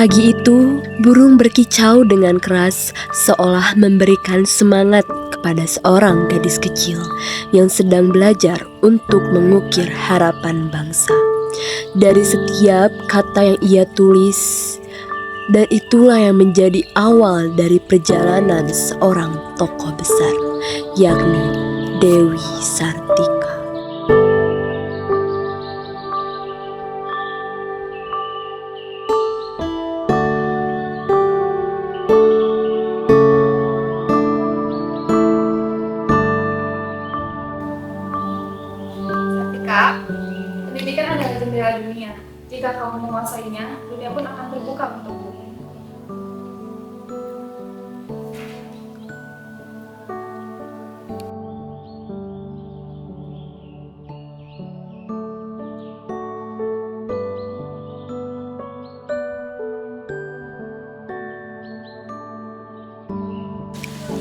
Pagi itu, burung berkicau dengan keras seolah memberikan semangat kepada seorang gadis kecil yang sedang belajar untuk mengukir harapan bangsa. Dari setiap kata yang ia tulis, dan itulah yang menjadi awal dari perjalanan seorang tokoh besar, yakni Dewi Sartika. Pendidikan adalah jendela dunia. Jika kamu menguasainya, dunia pun akan terbuka untukmu.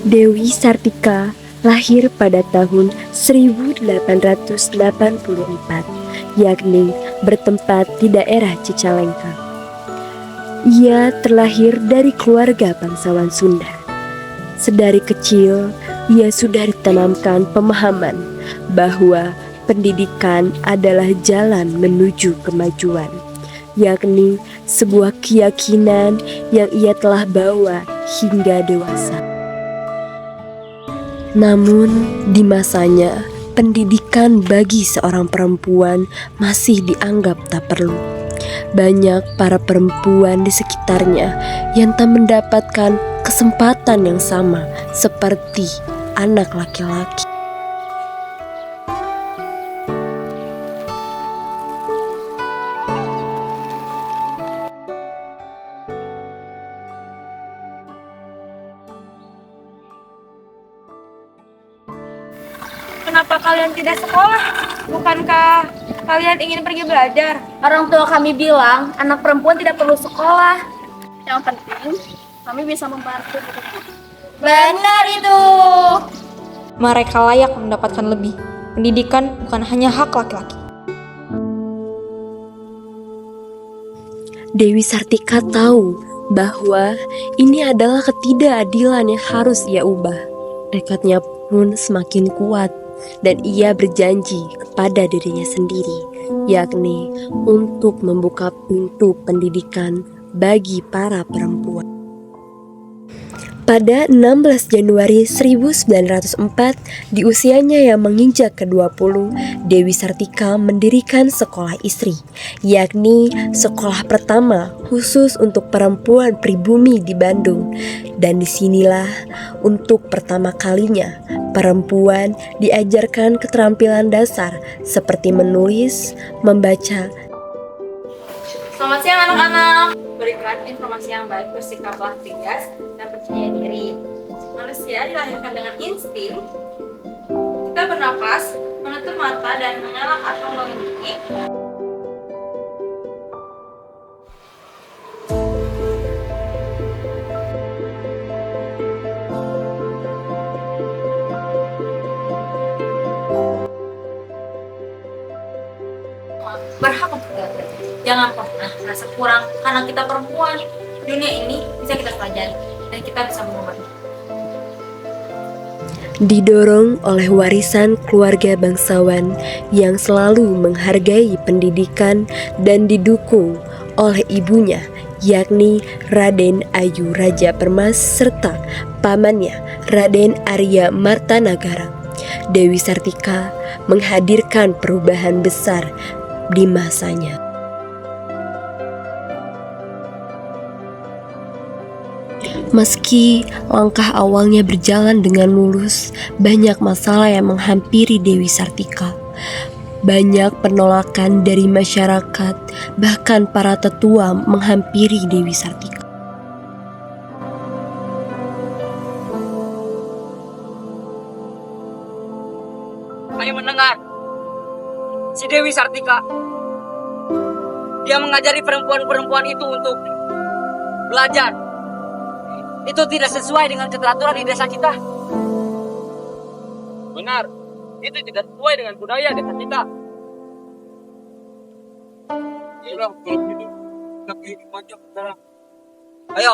Dewi Sartika lahir pada tahun 1884, yakni bertempat di daerah Cicalengka. Ia terlahir dari keluarga bangsawan Sunda. Sedari kecil, ia sudah ditanamkan pemahaman bahwa pendidikan adalah jalan menuju kemajuan, yakni sebuah keyakinan yang ia telah bawa hingga dewasa. Namun, di masanya, pendidikan bagi seorang perempuan masih dianggap tak perlu. Banyak para perempuan di sekitarnya yang tak mendapatkan kesempatan yang sama seperti anak laki-laki. Kenapa kalian tidak sekolah? Bukankah kalian ingin pergi belajar? Orang tua kami bilang anak perempuan tidak perlu sekolah. Yang penting, kami bisa membantu. Benar itu. Mereka layak mendapatkan lebih. Pendidikan bukan hanya hak laki-laki. Dewi Sartika tahu bahwa ini adalah ketidakadilan yang harus ia ubah. Tekadnya pun semakin kuat dan ia berjanji kepada dirinya sendiri, yakni untuk membuka pintu pendidikan bagi para perempuan. Pada 16 Januari 1904, di usianya yang menginjak ke-20, Dewi Sartika mendirikan sekolah istri, yakni sekolah pertama khusus untuk perempuan pribumi di Bandung. Dan disinilah untuk pertama kalinya perempuan diajarkan keterampilan dasar seperti menulis, membaca. Selamat siang anak-anak. Berikan informasi yang baik, bersikaplah tegas dan percaya diri. Manusia dilahirkan dengan insting. Kita bernapas, menutup mata dan mengelak atau memiliki. Berhak untuk belajar. Jangan pernah merasa kurang karena kita perempuan. Dunia ini bisa kita pelajari dan kita bisa mengubahnya. Didorong oleh warisan keluarga bangsawan yang selalu menghargai pendidikan dan didukung oleh ibunya, yakni Raden Ayu Raja Permas serta pamannya Raden Arya Martanagara, Dewi Sartika menghadirkan perubahan besar di masanya. Meski langkah awalnya berjalan dengan mulus, banyak masalah yang menghampiri Dewi Sartika. Banyak penolakan dari masyarakat, bahkan para tetua menghampiri Dewi Sartika. si Dewi Sartika. Dia mengajari perempuan-perempuan itu untuk belajar. Itu tidak sesuai dengan keteraturan di desa kita. Benar, itu tidak sesuai dengan budaya desa kita. Ayo,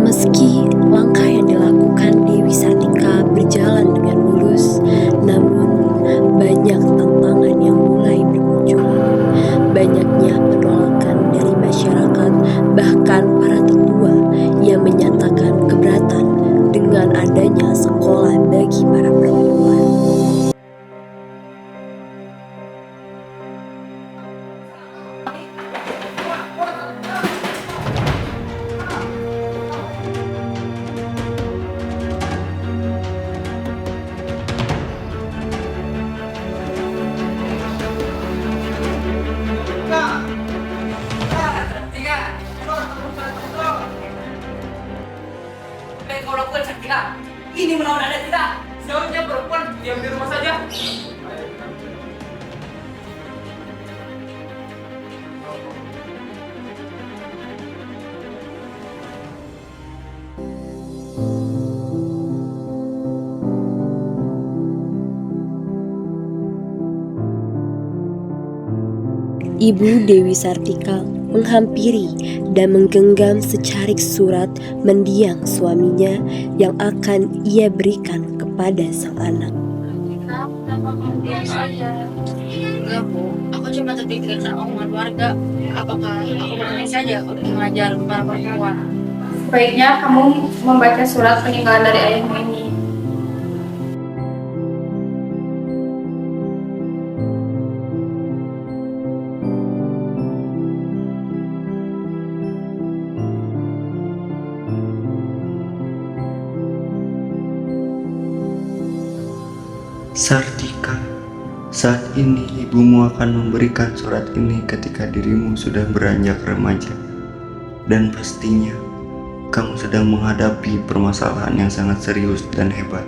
Meski langkah yang dilakukan Dewi Sartika berjalan dengan mulus, namun banyak tantangan yang mulai bermunculan. Banyaknya penolakan dari masyarakat, bahkan para tetua yang menyatakan keberatan dengan adanya sekolah bagi para perempuan. kau lakukan Sartika? Ini melawan adat kita. Seharusnya perempuan diam di rumah saja. Ibu Dewi Sartika menghampiri dan menggenggam secarik surat mendiang suaminya yang akan ia berikan kepada sang anak. Kenapa kamu diam saja? Enggak, Bu. Aku cuma terpikirkan omongan warga. Apakah aku berani saja untuk mengajar para perempuan? Sebaiknya kamu membaca surat peninggalan dari ayahmu ini. Sartika, saat ini ibumu akan memberikan surat ini ketika dirimu sudah beranjak remaja. Dan pastinya, kamu sedang menghadapi permasalahan yang sangat serius dan hebat.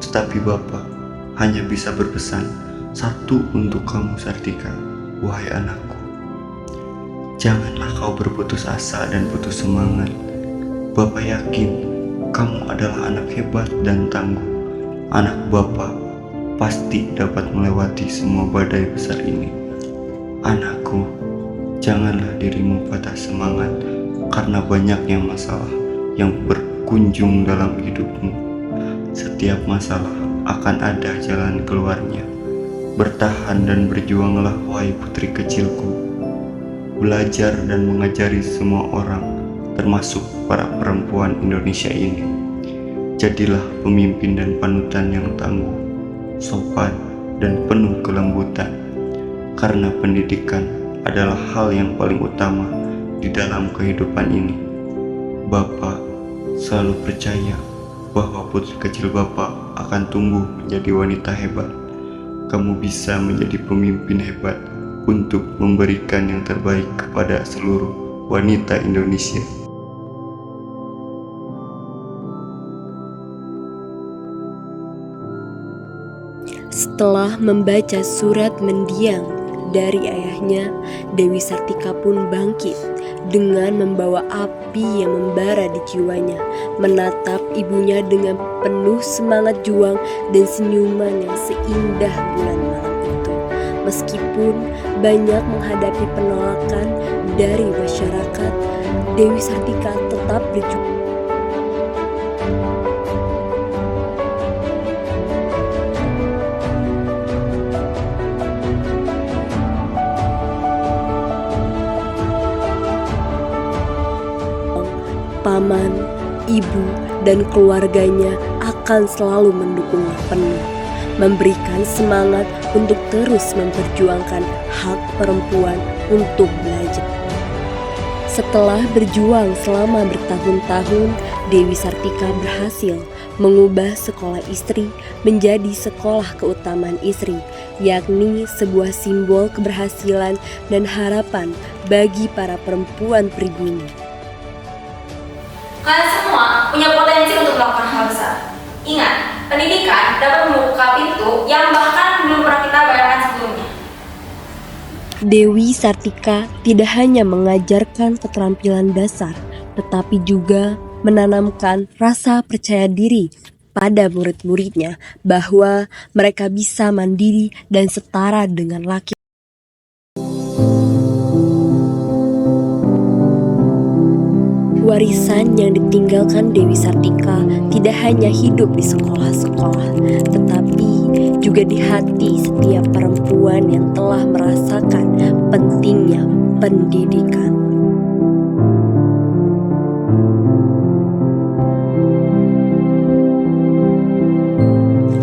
Tetapi Bapak hanya bisa berpesan satu untuk kamu Sartika, wahai anakku. Janganlah kau berputus asa dan putus semangat. Bapak yakin kamu adalah anak hebat dan tangguh. Anak Bapak pasti dapat melewati semua badai besar ini. Anakku, janganlah dirimu patah semangat karena banyaknya masalah yang berkunjung dalam hidupmu. Setiap masalah akan ada jalan keluarnya. Bertahan dan berjuanglah wahai putri kecilku. Belajar dan mengajari semua orang, termasuk para perempuan Indonesia ini. Jadilah pemimpin dan panutan yang tangguh, sopan, dan penuh kelembutan, karena pendidikan adalah hal yang paling utama di dalam kehidupan ini. Bapak selalu percaya bahwa putri kecil Bapak akan tumbuh menjadi wanita hebat. Kamu bisa menjadi pemimpin hebat untuk memberikan yang terbaik kepada seluruh wanita Indonesia. Setelah membaca surat mendiang dari ayahnya, Dewi Sartika pun bangkit dengan membawa api yang membara di jiwanya, menatap ibunya dengan penuh semangat juang dan senyuman yang seindah bulan malam itu. Meskipun banyak menghadapi penolakan dari masyarakat, Dewi Sartika tetap berjuang. Paman, ibu, dan keluarganya akan selalu mendukungnya penuh, memberikan semangat untuk terus memperjuangkan hak perempuan untuk belajar. Setelah berjuang selama bertahun-tahun, Dewi Sartika berhasil mengubah sekolah istri menjadi sekolah keutamaan istri, yakni sebuah simbol keberhasilan dan harapan bagi para perempuan pribumi. Kalian semua punya potensi untuk melakukan hal besar. Ingat, Pendidikan dapat membuka pintu yang bahkan belum pernah kita bayangkan sebelumnya. Dewi Sartika tidak hanya mengajarkan keterampilan dasar, tetapi juga menanamkan rasa percaya diri pada murid-muridnya bahwa mereka bisa mandiri dan setara dengan laki. Warisan yang ditinggalkan Dewi Sartika tidak hanya hidup di sekolah-sekolah, tetapi juga di hati setiap perempuan yang telah merasakan pentingnya pendidikan.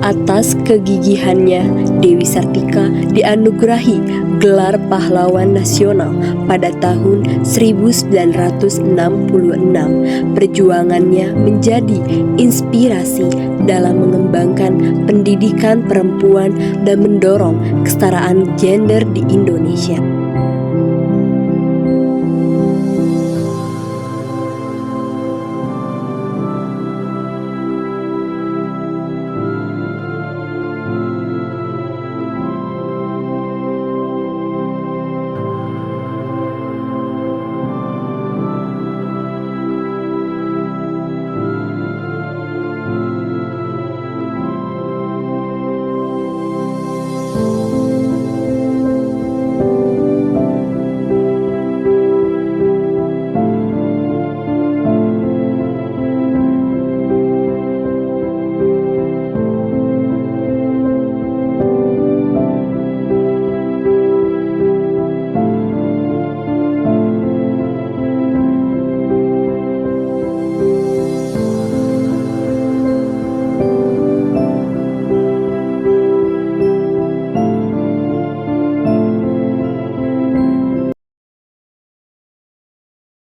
Atas kegigihannya, Dewi Sartika dianugerahi gelar pahlawan nasional pada tahun 1966. Perjuangannya menjadi inspirasi dalam mengembangkan pendidikan perempuan dan mendorong kesetaraan gender di Indonesia.